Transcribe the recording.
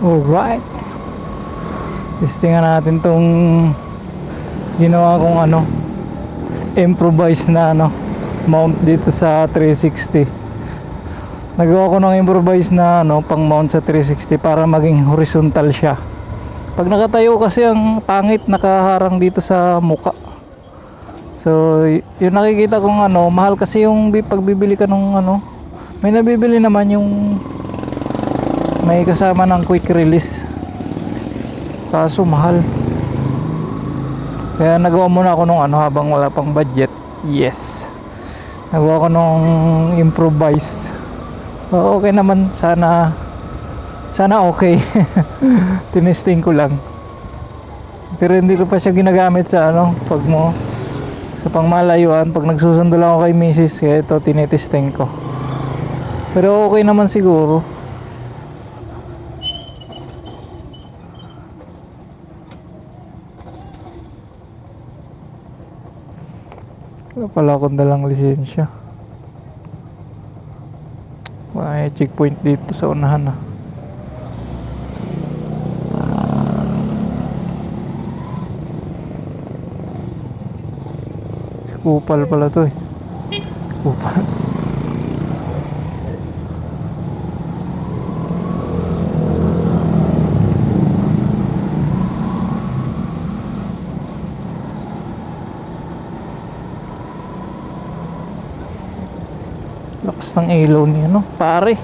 Alright, testingan natin tong ginawa kong improvise na mount dito sa 360. Nagawa ko ng improvise na pang mount sa 360 para maging horizontal siya. Pag nakatayo kasi ang pangit, nakaharang dito sa muka. So yung nakikita kong mahal kasi yung pagbibili ka ng may nabibili naman yung may kasama ng quick release, kaso mahal. Kaya nagawa muna ako nung habang wala pang budget. Yes, nagawa ko nung improvise. Okay naman, sana okay. Tinesting ko lang, pero hindi ko pa siya ginagamit sa sa pangmalayuan. Pag nagsusundo lang ako kay misis, kaya ito tinetesting ko. Pero okay naman siguro. Wala pala akong dalang lisensya. May checkpoint dito sa unahan Kupal pala to eh. Kupal. Lakas ng ilaw niya pare.